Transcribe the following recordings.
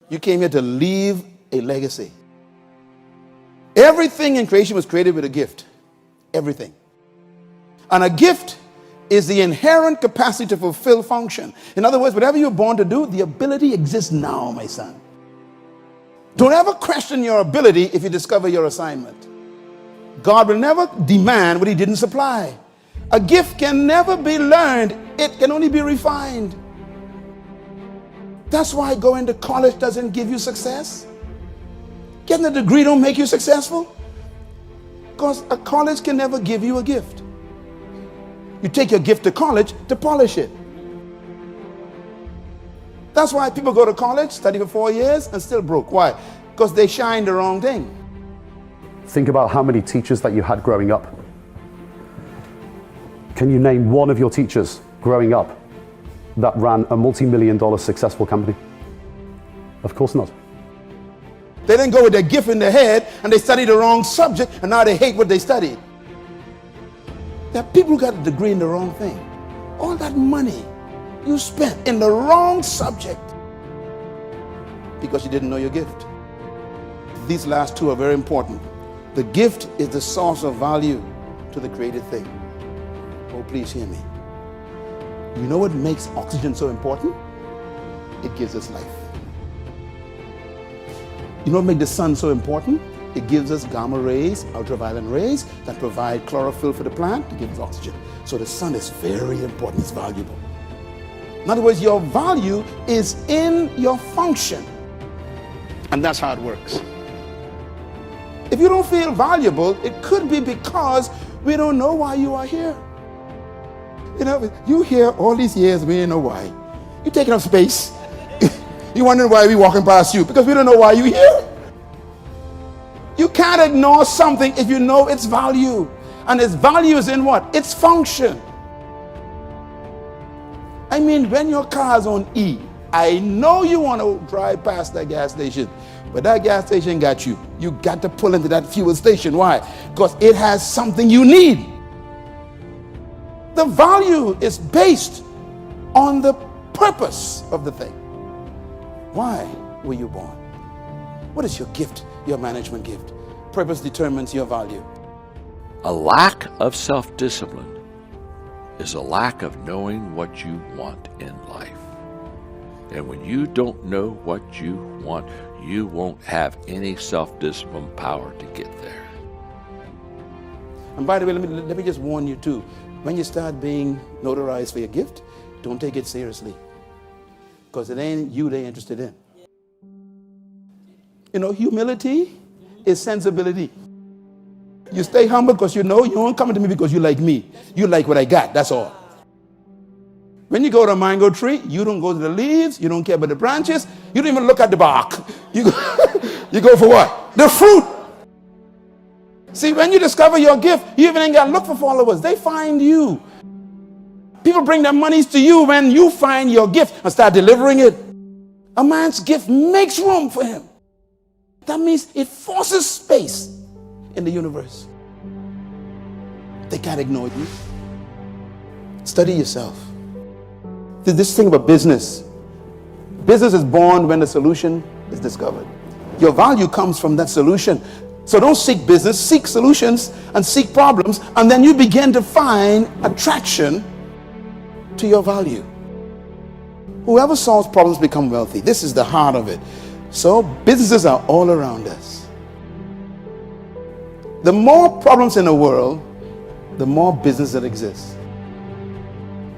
You came here to leave a legacy. Everything in creation was created with a gift. Everything. And a gift is the inherent capacity to fulfill function. In other words, whatever you're born to do, the ability exists now, my son. Don't ever question your ability if you discover your assignment. God will never demand what he didn't supply. A gift can never be learned. It can only be refined. That's why going to college doesn't give you success. Getting a degree don't make you successful. Because a college can never give you a gift. You take your gift to college to polish it. That's why people go to college, study for 4 years, and still broke. Why? Because they shine the wrong thing. Think about how many teachers that you had growing up. Can you name one of your teachers growing up that ran a multi-million-dollar successful company? Of course not. They didn't go with their gift in their head and they studied the wrong subject and now they hate what they studied. There are people who got a degree in the wrong thing. All that money you spent in the wrong subject because you didn't know your gift. These last two are very important. The gift is the source of value to the created thing. Oh, please hear me. You know what makes oxygen so important? It gives us life. You know what makes the sun so important? It gives us gamma rays, ultraviolet rays that provide chlorophyll for the plant to give us oxygen. So the sun is very important, it's valuable. In other words, your value is in your function. And that's how it works. If you don't feel valuable, it could be because we don't know why you are here. You know, you here all these years, we didn't know why. You're taking up space. You're wondering why we walking past you, because we don't know why you're here. You can't ignore something if you know its value. And its value is in what? Its function. I mean, when your car's on E, I know you want to drive past that gas station, but that gas station got you. You got to pull into that fuel station. Why? Because it has something you need. The value is based on the purpose of the thing. Why were you born? What is your gift, your management gift? Purpose determines your value. A lack of self-discipline is a lack of knowing what you want in life. And when you don't know what you want, you won't have any self-discipline power to get there. And by the way, let me just warn you too. When you start being notarized for your gift, don't take it seriously. Because it ain't you they're interested in. You know, humility is sensibility. You stay humble because you know you don't come to me because you like me. You like what I got, that's all. When you go to a mango tree, you don't go to the leaves, you don't care about the branches, you don't even look at the bark. You go for what? The fruit. See, when you discover your gift, you even ain't got to look for followers. They find you. People bring their monies to you when you find your gift and start delivering it. A man's gift makes room for him. That means it forces space in the universe. They can't ignore you. Study yourself. This thing about business. Business is born when the solution is discovered. Your value comes from that solution. So don't seek business, seek solutions and seek problems, and then you begin to find attraction to your value. Whoever solves problems become wealthy. This is the heart of it. So businesses are all around us. The more problems in the world, the more business that exists.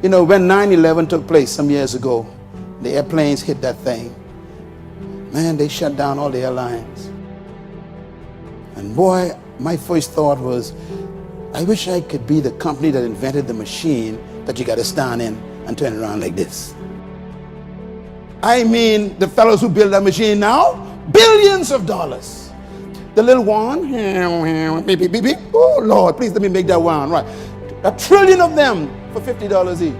You know, when 9/11 took place some years ago, the airplanes hit that thing. Man, they shut down all the airlines. And boy, my first thought was, I wish I could be the company that invented the machine that you got to stand in and turn it around like this. I mean, the fellows who build that machine now, billions of dollars. The little one, beep, beep, beep, beep. Oh Lord, please let me make that one right. 1 trillion of them for $50 each.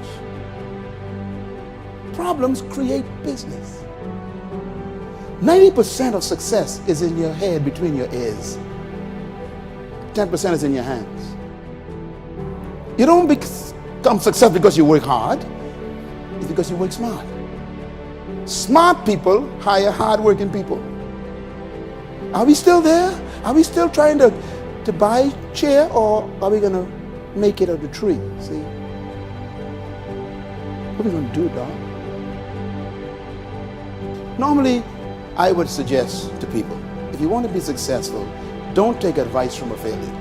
Problems create business. 90% of success is in your head, between your ears. 10% is in your hands. You don't become successful because you work hard. It's because you work smart. Smart people hire hard-working people. Are we still there? Are we still trying to buy chair, or are we going to make it out of the tree? See? What are we going to do, dog? Normally, I would suggest to people, if you want to be successful, don't take advice from a failure.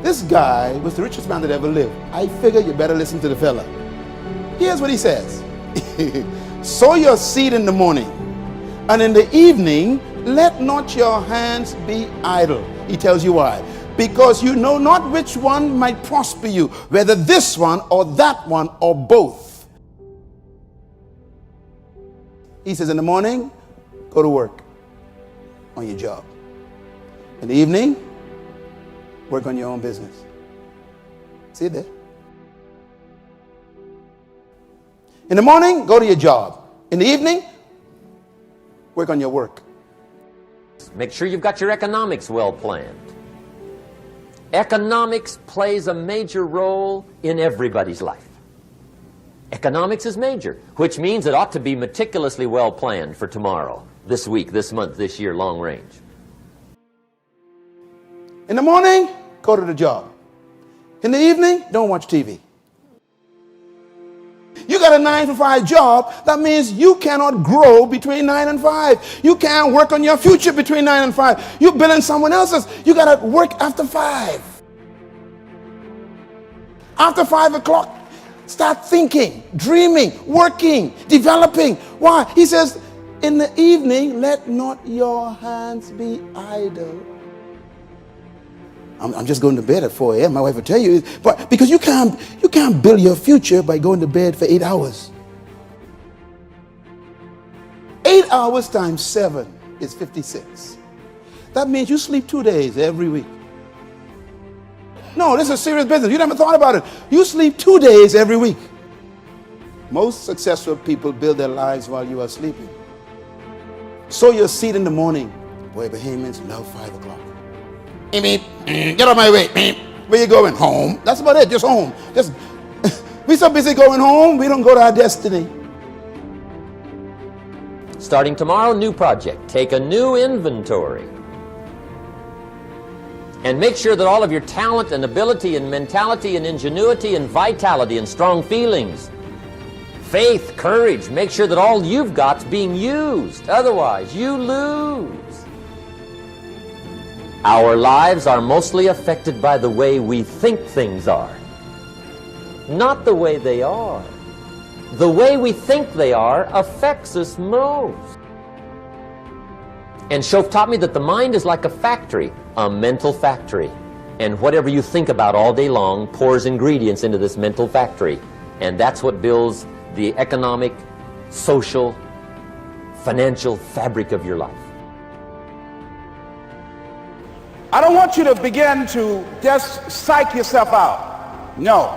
This guy was the richest man that ever lived. I figure you better listen to the fella. Here's what he says. Sow your seed in the morning, and in the evening, let not your hands be idle. He tells you why. Because you know not which one might prosper you, whether this one or that one or both. He says in the morning, go to work on your job. In the evening, work on your own business. See there? In the morning, go to your job. In the evening, work on your work. Make sure you've got your economics well planned. Economics plays a major role in everybody's life. Economics is major, which means it ought to be meticulously well planned for tomorrow, this week, this month, this year, long range. In the morning, go to the job. In the evening, don't watch TV. You got a 9-to-5 job. That means you cannot grow between 9 and 5. You can't work on your future between 9 and 5. You're building someone else's. You got to work after 5. After 5 o'clock, start thinking, dreaming, working, developing. Why? He says, in the evening, let not your hands be idle. I'm just going to bed at 4 a.m. My wife will tell you, but because you can't build your future by going to bed for 8 hours. 8 hours times 7 is 56. That means you sleep 2 days every week. No, this is serious business. You never thought about it. You sleep 2 days every week. Most successful people build their lives while you are sleeping. Sow your seed in the morning. Boy, Bahamians love 5 o'clock. Get out of my way. Where you going? Home. That's about it. Just home. We're so busy going home, we don't go to our destiny. Starting tomorrow, new project. Take a new inventory. And make sure that all of your talent and ability and mentality and ingenuity and vitality and strong feelings, faith, courage, make sure that all you've got's being used. Otherwise, you lose. Our lives are mostly affected by the way we think things are, not the way they are. The way we think they are affects us most. And Shoaff taught me that the mind is like a factory, a mental factory. And whatever you think about all day long pours ingredients into this mental factory. And that's what builds the economic, social, financial fabric of your life. I don't want you to begin to just psych yourself out. No.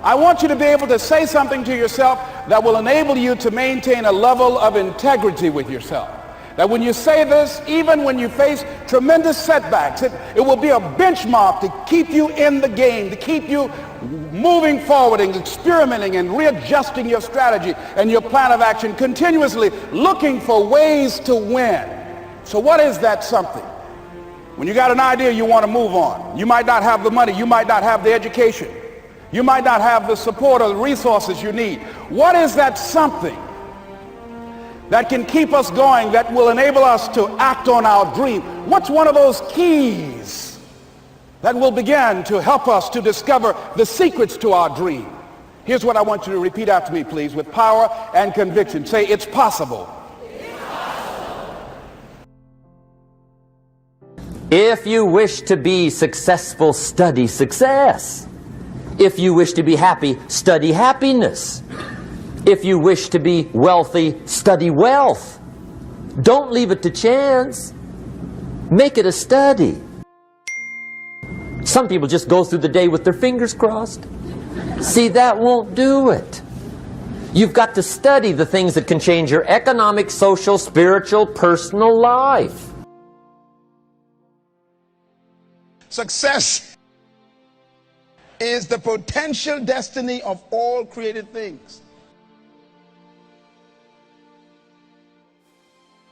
I want you to be able to say something to yourself that will enable you to maintain a level of integrity with yourself. That when you say this, even when you face tremendous setbacks, it will be a benchmark to keep you in the game, to keep you moving forward and experimenting and readjusting your strategy and your plan of action, continuously looking for ways to win. So what is that something? When you got an idea you want to move on, you might not have the money, you might not have the education, you might not have the support or the resources you need. What is that something that can keep us going, that will enable us to act on our dream? What's one of those keys that will begin to help us to discover the secrets to our dream? Here's what I want you to repeat after me, please, with power and conviction. Say, it's possible. If you wish to be successful, study success. If you wish to be happy, study happiness. If you wish to be wealthy, study wealth. Don't leave it to chance. Make it a study. Some people just go through the day with their fingers crossed. See, that won't do it. You've got to study the things that can change your economic, social, spiritual, personal life. Success is the potential destiny of all created things.